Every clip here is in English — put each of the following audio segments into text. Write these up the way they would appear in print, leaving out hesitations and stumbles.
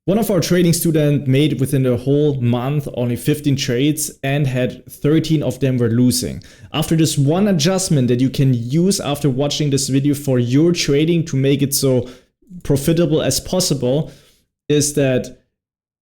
One of our trading students made within the whole month only 15 trades and had 13 of them were losing. After this one adjustment that you can use after watching this video for your trading to make it so profitable as possible is that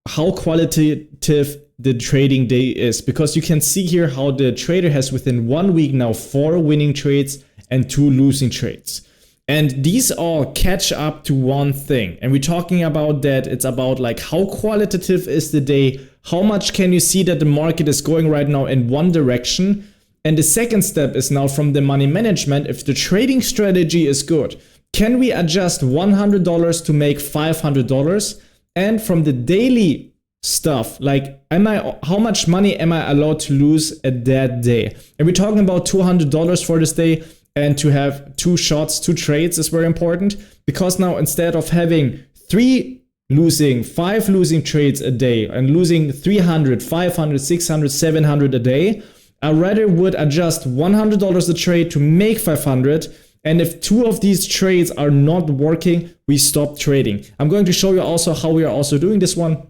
how qualitative the trading day is, because you can see here how the trader has within 1 week now 4 winning trades and 2 losing trades. And these all catch up to one thing. And we're talking about that. It's about like how qualitative is the day? How much can you see that the market is going right now in one direction? And the second step is now from the money management. If the trading strategy is good, can we adjust $100 to make $500? And from the daily stuff, like how much money am I allowed to lose at that day? And we're talking about $200 for this day. And to have 2 shots, 2 trades is very important, because now instead of having 5 losing trades a day and losing 300, 500, 600, 700 a day, I rather would adjust $100 a trade to make 500. And if 2 of these trades are not working, we stop trading. I'm going to show you also how we are also doing this one.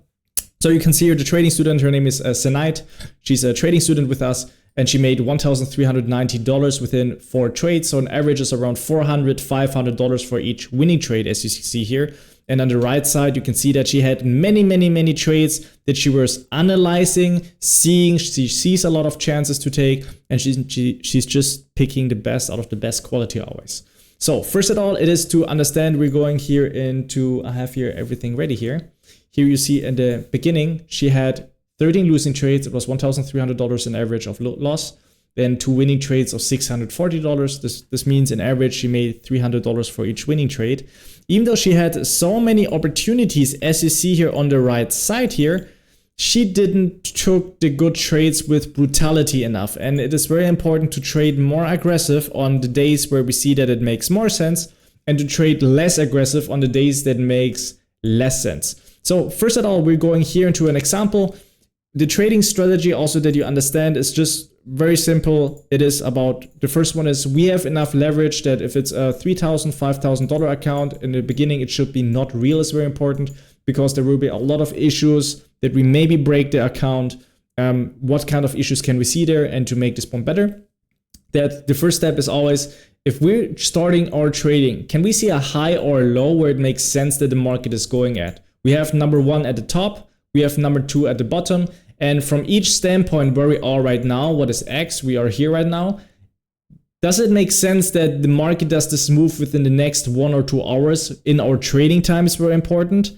So you can see here the trading student, her name is Senait. She's a trading student with us. And she made $1,390 within 4 trades. So on average is around $400, $500 for each winning trade, as you see here. And on the right side, you can see that she had many trades that she was analyzing, seeing. She sees a lot of chances to take, and she's just picking the best out of the best quality always. So first of all, it is to understand, we're going here into, I have here everything ready here. Here you see in the beginning, she had 13 losing trades. It was $1,300 in average of loss. Then 2 winning trades of $640. This means in average she made $300 for each winning trade. Even though she had so many opportunities, as you see here on the right side here, she didn't took the good trades with brutality enough. And it is very important to trade more aggressive on the days where we see that it makes more sense, and to trade less aggressive on the days that makes less sense. So first of all, we're going here into an example. The trading strategy also that you understand is just very simple. It is about, the first one is we have enough leverage that if it's a $3,000, $5,000 account in the beginning, it should be not real is very important, because there will be a lot of issues that we maybe break the account. What kind of issues can we see there, and to make this one better? That the first step is always, if we're starting our trading, can we see a high or a low where it makes sense that the market is going at? We have number 1 at the top. We have number 2 at the bottom, and from each standpoint where we are right now, what is X, we are here right now. Does it make sense that the market does this move within the next 1 or 2 hours in our trading time is very important?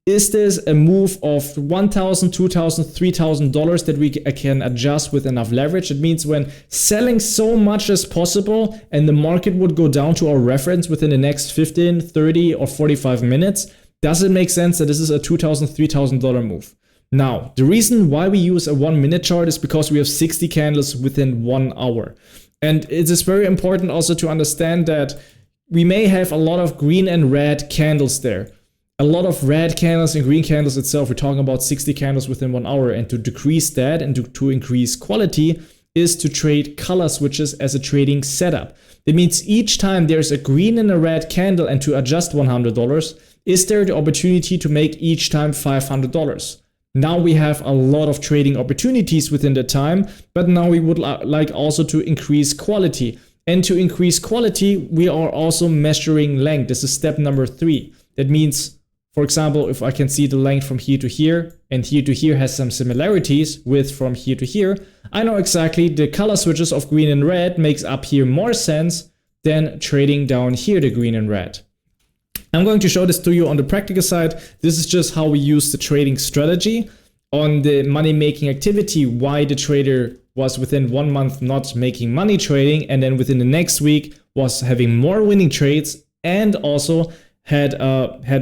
Is this a move of $1,000, $2,000, $3,000 that we can adjust with enough leverage? It means when selling so much as possible and the market would go down to our reference within the next 15, 30 or 45 minutes, does it make sense that this is a $2,000, $3,000 move? Now, the reason why we use a 1-minute chart is because we have 60 candles within 1 hour. And it is very important also to understand that we may have a lot of green and red candles there. A lot of red candles and green candles itself. We're talking about 60 candles within 1 hour. And to decrease that and to increase quality is to trade color switches as a trading setup. That means each time there's a green and a red candle, and to adjust $100, is there the opportunity to make each time $500? Now we have a lot of trading opportunities within the time, but now we would like also to increase quality. And to increase quality, we are also measuring length. This is step number 3. That means, for example, if I can see the length from here to here, and here to here has some similarities with from here to here, I know exactly the color switches of green and red makes up here more sense than trading down here the green and red. I'm going to show this to you on the practical side. This is just how we use the trading strategy. On the money making activity, why the trader was within 1 month not making money trading, and then within the next week was having more winning trades, and also had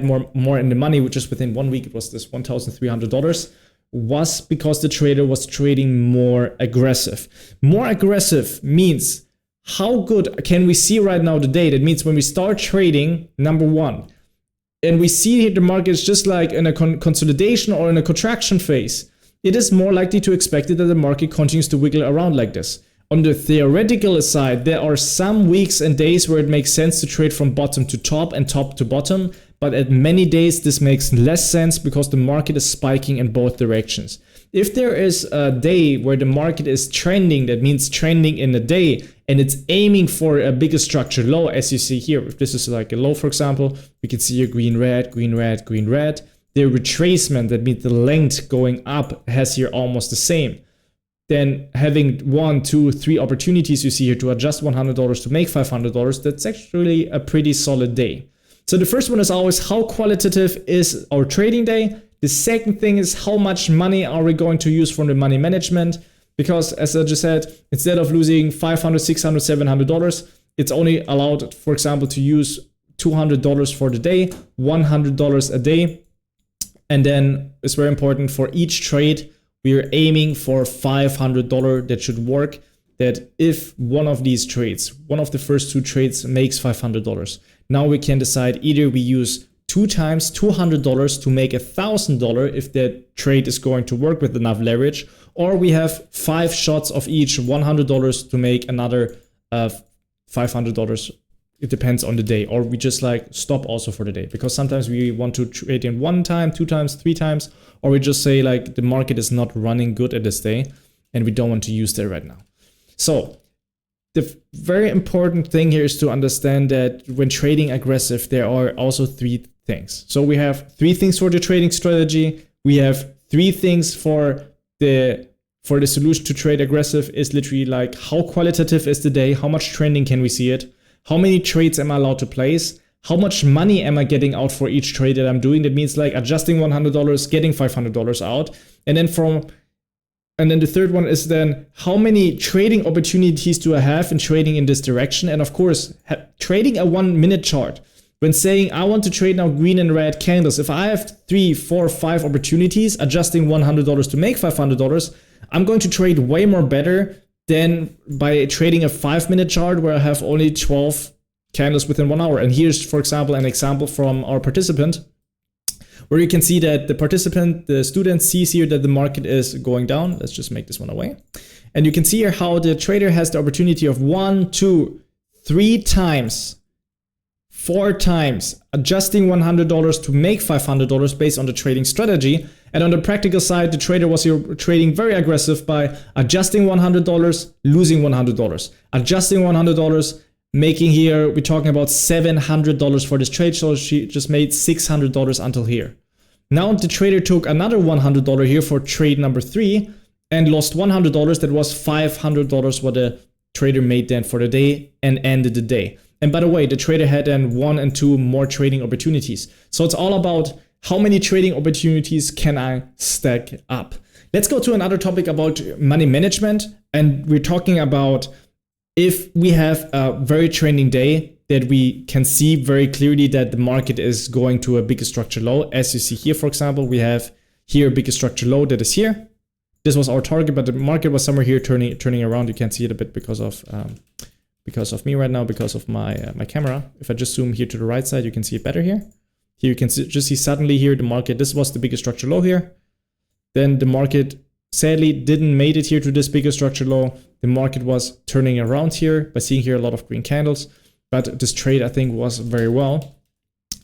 more in the money, which is within 1 week, it was this $1,300, was because the trader was trading more aggressive. More aggressive means, how good can we see right now today? That means when we start trading, number 1, and we see the market is just like in a consolidation or in a contraction phase, it is more likely to expect it that the market continues to wiggle around like this. On the theoretical side, there are some weeks and days where it makes sense to trade from bottom to top and top to bottom, but at many days this makes less sense because the market is spiking in both directions. If there is a day where the market is trending, that means trending in a day, and it's aiming for a bigger structure low, as you see here. If this is like a low, for example, we can see a green, red, green, red, green, red. The retracement, that means the length going up, has here almost the same. Then having 1, 2, 3 opportunities you see here to adjust $100 to make $500, that's actually a pretty solid day. So the first one is always, how qualitative is our trading day? The second thing is, how much money are we going to use from the money management? Because as I just said, instead of losing $500, $600, $700, it's only allowed, for example, to use $200 for the day, $100 a day. And then it's very important, for each trade, we are aiming for $500 that should work. That if one of these trades, one of the first 2 trades makes $500, now we can decide either we use 2 times $200 to make $1,000 if that trade is going to work with enough leverage, or we have 5 shots of each $100 to make another $500. It depends on the day, or we just like stop also for the day, because sometimes we want to trade in 1 time, 2 times, 3 times, or we just say like the market is not running good at this day and we don't want to use that right now. So the very important thing here is to understand that when trading aggressive, there are also 3 things. So we have 3 things for the trading strategy. We have 3 things for the solution to trade aggressive. Is literally like, how qualitative is the day? How much trending can we see it? How many trades am I allowed to place? How much money am I getting out for each trade that I'm doing? That means like adjusting $100, getting $500 out. And then the third one is then, how many trading opportunities do I have in trading in this direction? And of course, trading a 1-minute chart. When saying I want to trade now green and red candles, if I have 3, 4, 5 opportunities, adjusting $100 to make $500, I'm going to trade way more better than by trading a 5-minute chart where I have only 12 candles within 1 hour. And here's, for example, an example from our participant, where you can see that the student sees here that the market is going down. Let's just make this one away. And you can see here how the trader has the opportunity of 1, 2, 3 times, 4 times adjusting $100 to make $500 based on the trading strategy. And on the practical side, the trader was here trading very aggressive by adjusting $100, losing $100, adjusting $100, making here, we're talking about $700 for this trade. So she just made $600 until here. Now the trader took another $100 here for trade number 3 and lost $100. That was $500 what the trader made then for the day and ended the day. And by the way, the trader had then 1 and 2 more trading opportunities. So it's all about how many trading opportunities can I stack up. Let's go to another topic about money management. And we're talking about if we have a very trending day that we can see very clearly that the market is going to a bigger structure low. As you see here, for example, we have here a bigger structure low that is here. This was our target, but the market was somewhere here turning around. You can't see it a bit because of me right now, because of my camera. If I just zoom here to the right side, you can see it better here. Here you can just see suddenly here the market, this was the biggest structure low here. Then the market sadly didn't made it here to this bigger structure low. The market was turning around here by seeing here a lot of green candles. But this trade, I think, was very well.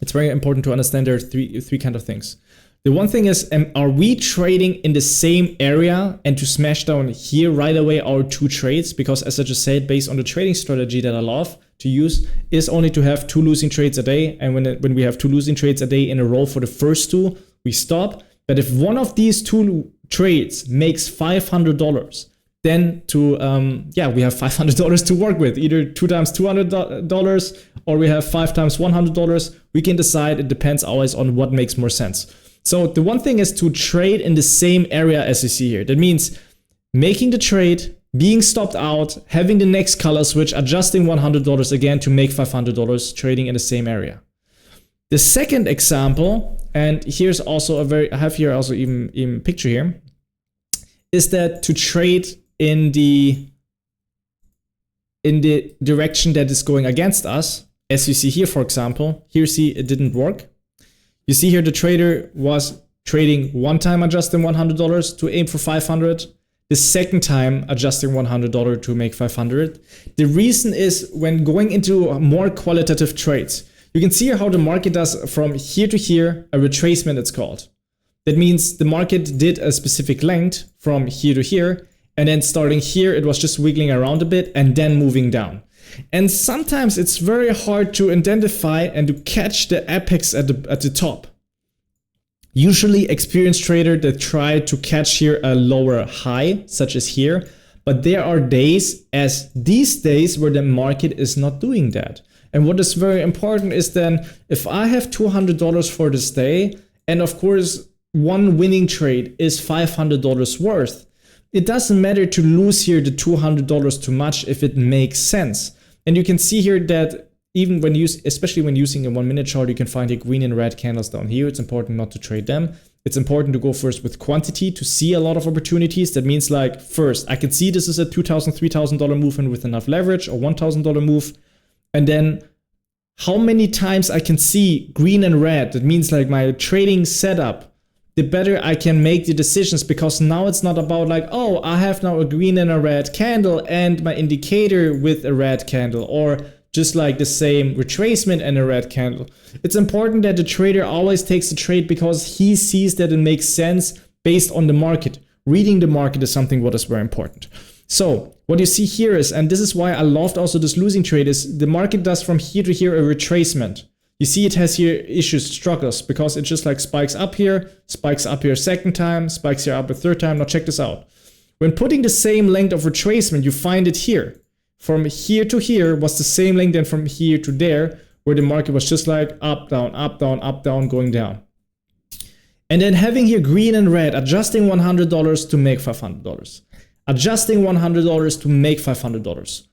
It's very important to understand there are three kind of things. The one thing is, are we trading in the same area and to smash down here right away our 2 trades? Because as I just said, based on the trading strategy that I love to use, is only to have 2 losing trades a day. And when we have 2 losing trades a day in a row for the first 2, we stop. But if one of these 2 trades makes $500, then we have $500 to work with. Either 2 times $200 or we have 5 times $100. We can decide. It depends always on what makes more sense. So the one thing is to trade in the same area as you see here. That means making the trade, being stopped out, having the next color switch, adjusting $100 again to make $500, trading in the same area. The second example, and here's also I have here also even picture here, is that to trade in the direction that is going against us. As you see here, for example, here see it didn't work. You see here the trader was trading 1 time adjusting $100 to aim for 500. the second time adjusting $100 to make 500. The reason is when going into more qualitative trades, you can see how the market does from here to here, a retracement it's called. That means the market did a specific length from here to here, and then starting here, it was just wiggling around a bit and then moving down. And sometimes it's very hard to identify and to catch the apex at the top. Usually experienced traders that try to catch here a lower high, such as here, but there are days, as these days, where the market is not doing that. And what is very important is then, if I have $200 for this day, and of course, one winning trade is $500 worth, it doesn't matter to lose here the $200 too much if it makes sense. And you can see here that even when especially when using a 1 minute chart, you can find the green and red candles down here. It's important not to trade them. It's important to go first with quantity to see a lot of opportunities. That means like first, I can see this is a $2,000, $3,000 movement with enough leverage, or $1,000 move. And then how many times I can see green and red, that means like my trading setup, the better I can make the decisions, because now it's not about like, oh, I have now a green and a red candle and my indicator with a red candle, or just like the same retracement and a red candle. It's important that the trader always takes the trade because he sees that it makes sense based on the market. Reading the market is something what is very important. So what you see here is, and this is why I loved also this losing trade, is the market does from here to here a retracement. You see it has here issues, struggles, because it just like spikes up here second time, spikes here up a third time. Now check this out. When putting the same length of retracement, you find it here. From here to here was the same length than from here to there, where the market was just like up, down, up, down, up, down, going down. And then having here green and red, adjusting $100 to make $500. Adjusting $100 to make $500.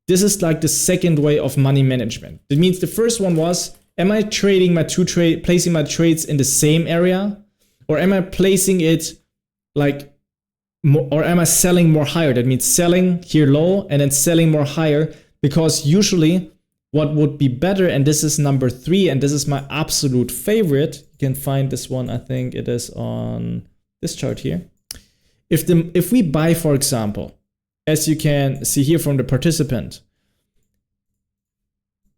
This is like the second way of money management. That means the first one was, am I trading placing my trades in the same area? Or am I placing it like, or am I selling more higher? That means selling here low and then selling more higher, because usually what would be better, and this is number 3, and this is my absolute favorite. You can find this one, I think it is on this chart here. If we buy, for example, as you can see here from the participant,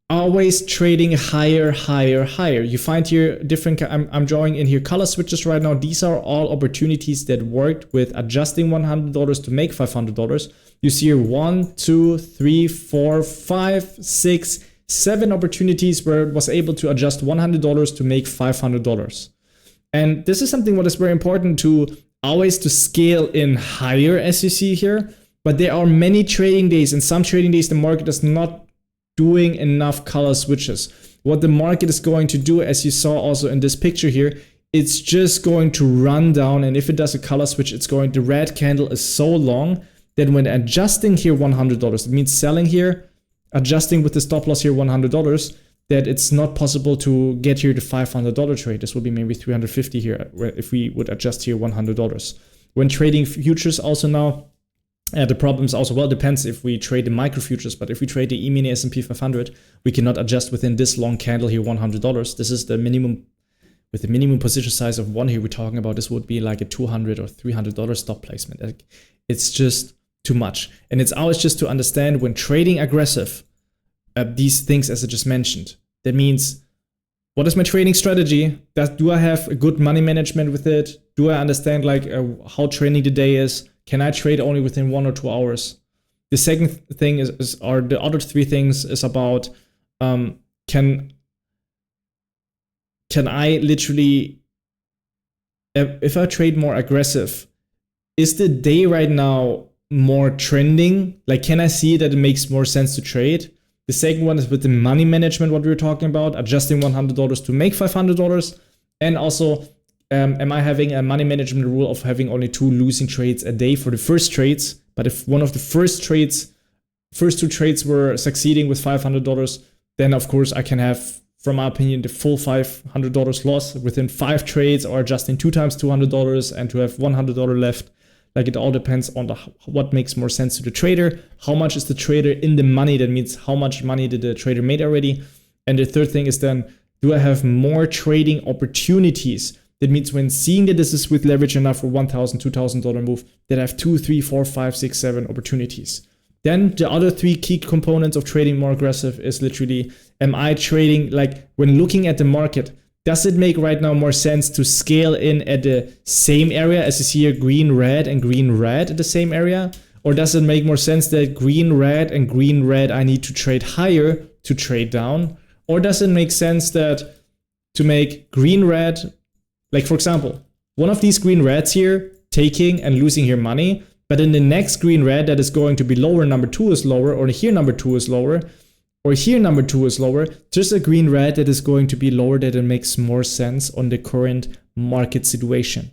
always trading higher, higher, higher. You find here different, I'm drawing in here color switches right now. These are all opportunities that worked with adjusting $100 to make $500. You see here 1, 2, 3, 4, 5, 6, 7 opportunities where it was able to adjust $100 to make $500. And this is something what is very important to always to scale in higher, as you see here. But there are many trading days, and some trading days the market is not doing enough color switches. What the market is going to do, as you saw also in this picture here, it's just going to run down, and if it does a color switch, the red candle is so long that when adjusting here $100, it means selling here, adjusting with the stop loss here $100, that it's not possible to get here the $500 trade. This will be maybe $350 here if we would adjust here $100. When trading futures also now, the problems also, well, depends if we trade the micro futures, but if we trade the E-mini S&P 500, we cannot adjust within this long candle here $100. This is the minimum, with the minimum position size of 1 here we're talking about, this would be like a $200 or $300 stop placement. Like, it's just too much. And it's always just to understand when trading aggressive, these things as I just mentioned. That means, what is my trading strategy? Do I have a good money management with it? Do I understand like how trading the day is? Can I trade only within 1 or 2 hours? The second thing or the other 3 things is about, can I literally, if I trade more aggressive, is the day right now more trending? Like, can I see that it makes more sense to trade? The second one is with the money management, what we were talking about, adjusting $100 to make $500. And also, am I having a money management rule of having only 2 losing trades a day for the first trades? But if one of the first 2 trades were succeeding with $500, then of course I can have, from my opinion, the full $500 loss within 5 trades, or adjusting 2 times $200 and to have $100 left. Like, it all depends on what makes more sense to the trader. How much is the trader in the money? That means how much money did the trader made already? And the third thing is then, do I have more trading opportunities? That means when seeing that this is with leverage enough for $1,000, $2,000 move, that I have 2, 3, 4, 5, 6, 7 opportunities. Then the other 3 key components of trading more aggressive is literally, am I trading, like when looking at the market, does it make right now more sense to scale in at the same area as you see here, green, red and green, red at the same area? Or does it make more sense that green, red and green, red, I need to trade higher to trade down? Or does it make sense that to make green, red, like for example, one of these green reds here, taking and losing here money, but in the next green red that is going to be lower, number 2 is lower, or here number 2 is lower, or here number 2 is lower, just a green red that is going to be lower, that it makes more sense on the current market situation.